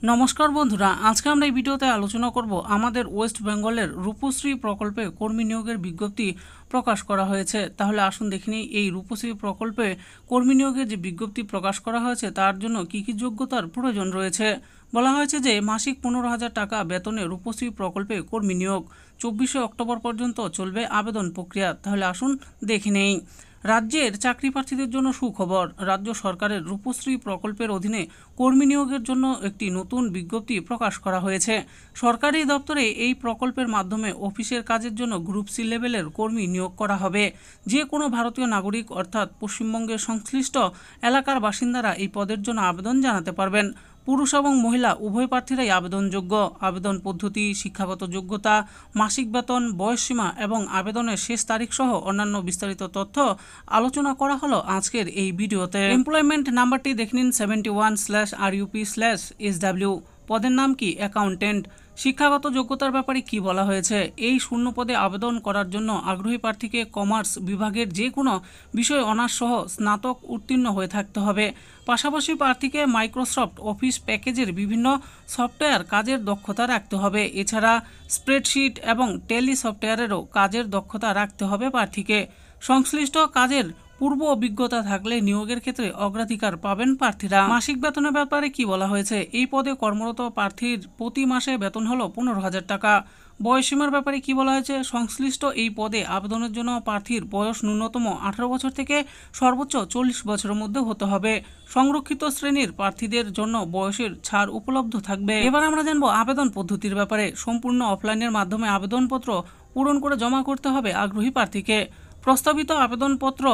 নমস্কার বন্ধুরা, আজকে আমরা এই ভিডিওতে আলোচনা করব আমাদের ওয়েস্ট বেঙ্গলের রূপশ্রী প্রকল্পে কর্মী নিয়োগের বিজ্ঞপ্তি প্রকাশ করা হয়েছে। তাহলে আসুন দেখে নিই এই রূপশ্রী প্রকল্পে কর্মী নিয়োগের যে বিজ্ঞপ্তি প্রকাশ করা হয়েছে তার জন্য কী কী যোগ্যতার প্রয়োজন রয়েছে। বলা হয়েছে যে মাসিক 15,000 টাকা বেতনে রূপশ্রী প্রকল্পে কর্মী নিয়োগ 24শে অক্টোবর পর্যন্ত চলবে আবেদন প্রক্রিয়া। তাহলে আসুন দেখে নেই। রাজ্যের চাকরি প্রার্থীদের জন্য সুখবর, রাজ্য সরকারের রূপশ্রী প্রকল্পের অধীনে কর্মী নিয়োগের জন্য একটি নতুন বিজ্ঞপ্তি প্রকাশ করা হয়েছে। সরকারি দপ্তরে এই প্রকল্পের মাধ্যমে অফিসের কাজের জন্য গ্রুপ সি লেভেলের কর্মী নিয়োগ করা হবে। যে কোনো ভারতীয় নাগরিক অর্থাৎ পশ্চিমবঙ্গের সংশ্লিষ্ট এলাকার বাসিন্দারা এই পদের জন্য আবেদন জানাতে পারবেন। পুরুষ এবং মহিলা উভয় প্রার্থীরাই আবেদনযোগ্য। আবেদন পদ্ধতি, শিক্ষাগত যোগ্যতা, মাসিক বেতন, বয়সসীমা এবং আবেদনের শেষ তারিখ সহ অন্যান্য বিস্তারিত তথ্য আলোচনা করা হলো আজকের এই ভিডিওতে। এমপ্লয়মেন্ট নাম্বারটি দেখে নিন 71/RUP/SW। পদের নাম কি? অ্যাকাউন্টেন্ট। শিক্ষাগত যোগ্যতার ব্যাপারে কি বলা হয়েছে? এই শূন্য পদে আবেদন করার জন্য আগ্রহী প্রার্থীকে কমার্স বিভাগের যে কোনো বিষয়ে অনার্স সহ স্নাতক উত্তীর্ণ হয়ে থাকতে হবে। পাশাপাশি প্রার্থীকে মাইক্রোসফট অফিস প্যাকেজের বিভিন্ন সফটওয়্যার কাজের দক্ষতা রাখতে হবে। এছাড়া স্প্রেডশিট এবং টেলি সফটওয়্যারেরও কাজের দক্ষতা রাখতে হবে প্রার্থীকে। সংশ্লিষ্ট কাজের পূর্ব অভিজ্ঞতা থাকলে নিয়োগের ক্ষেত্রে অগ্রাধিকার পাবেন প্রার্থীরা। মাসিক বেতনের ব্যাপারে কি বলা হয়েছে? এই পদে কর্মরত প্রার্থীর প্রতি মাসে বেতন হলো 15,000 টাকা। বয়সসীমার ব্যাপারে কি বলা হয়েছে? সংশ্লিষ্ট এই পদে আবেদনের জন্য প্রার্থীর বয়স ন্যূনতম 18 বছর থেকে সর্বোচ্চ 40 বছরের মধ্যে হতে হবে। সংরক্ষিত শ্রেণীর প্রার্থীদের জন্য বয়সের ছাড় উপলব্ধ থাকবে। এবার আমরা জানবো আবেদন পদ্ধতির ব্যাপারে। সম্পূর্ণ অফলাইনের মাধ্যমে আবেদনপত্র পূরণ করে জমা করতে হবে আগ্রহী প্রার্থীকে। প্রস্তাবিত আবেদনপত্র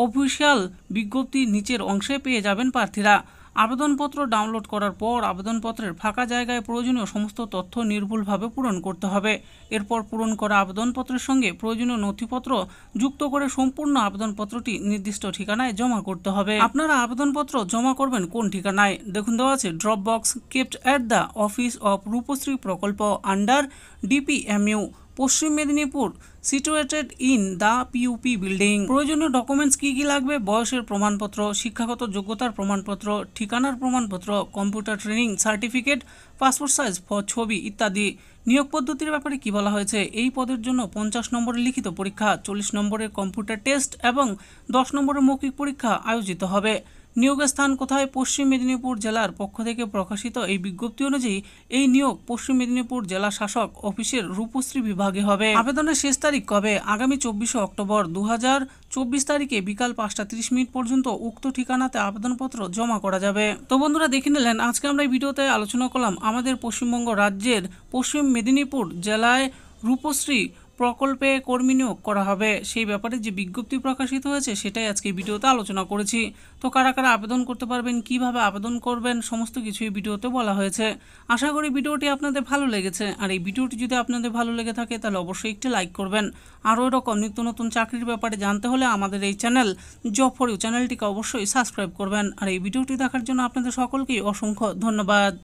অফিসিয়াল বিজ্ঞপ্তি নিচের অংশে পেয়ে যাবেন প্রার্থীরা। আবেদনপত্র ডাউনলোড করার পর আবেদনপত্রের ফাঁকা জায়গায় প্রয়োজনীয় সমস্ত তথ্য নির্ভুলভাবে পূরণ করতে হবে। এরপর পূরণ করা আবেদনপত্রের সঙ্গে প্রয়োজনীয় নথিপত্র যুক্ত করে সম্পূর্ণ আবেদনপত্রটি নির্দিষ্ট ঠিকানায় জমা করতে হবে। আপনারা আবেদনপত্র জমা করবেন কোন ঠিকানায়? দেখুন দেওয়া আছে, drop box kept at the office of Rupashree প্রকল্প under DPMU, Paschim Medinipur, situated in the PUP building. প্রয়োজনীয় ডকুমেন্টস কি কি লাগবে? বয়সের প্রমাণপত্র, শিক্ষাগত যোগ্যতার প্রমাণপত্র, ঠিকানার প্রমাণপত্র, computer training certificate, passport size ছবি ইত্যাদি। নিয়োগ পদ্ধতির ব্যাপারে কি বলা হয়েছে? এই পদের জন্য 50 নম্বরের লিখিত পরীক্ষা, 40 নম্বরের কম্পিউটার টেস্ট এবং 10 নম্বরের মৌখিক পরীক্ষা আয়োজিত হবে। নিয়োগের স্থান কোথায়? পশ্চিম মেদিনীপুর জেলার পক্ষ থেকে প্রকাশিত এই বিজ্ঞপ্তি অনুযায়ী এই নিয়োগ পশ্চিম মেদিনীপুর জেলা শাসক অফিসের রূপশ্রী বিভাগে হবে। আবেদনের শেষ তারিখ কবে? আগামী 24শে অক্টোবর 2024 তারিখে বিকাল 5:30 পর্যন্ত উক্ত ঠিকানাতে আবেদনপত্র জমা করা যাবে। তো বন্ধুরা, দেখে নিলেন আজকে আমরা এই ভিডিওতে আলোচনা করলাম আমাদের পশ্চিমবঙ্গ রাজ্যের পশ্চিম মেদিনীপুর জেলায় রূপশ্রী প্রকল্পে কর্মী নিয়োগ করা হবে সেই ব্যাপারে যে বিজ্ঞপ্তি প্রকাশিত হয়েছে সেটাই আজকে ভিডিওতে আলোচনা করেছি। তো কারা কারা আবেদন করতে পারবেন, কিভাবে আবেদন করবেন, সমস্ত কিছু এই ভিডিওতে বলা হয়েছে। আশা করি ভিডিওটি আপনাদের ভালো লেগেছে। আর এই ভিডিওটি যদি আপনাদের ভালো লেগে থাকে তাহলে অবশ্যই একটি লাইক করবেন। আরও এরকম নিত্য নতুন চাকরির ব্যাপারে জানতে হলে আমাদের এই চ্যানেল জব ফর ইউ চ্যানেলটিকে অবশ্যই সাবস্ক্রাইব করবেন। আর এই ভিডিওটি দেখার জন্য আপনাদের সকলকেই অসংখ্য ধন্যবাদ।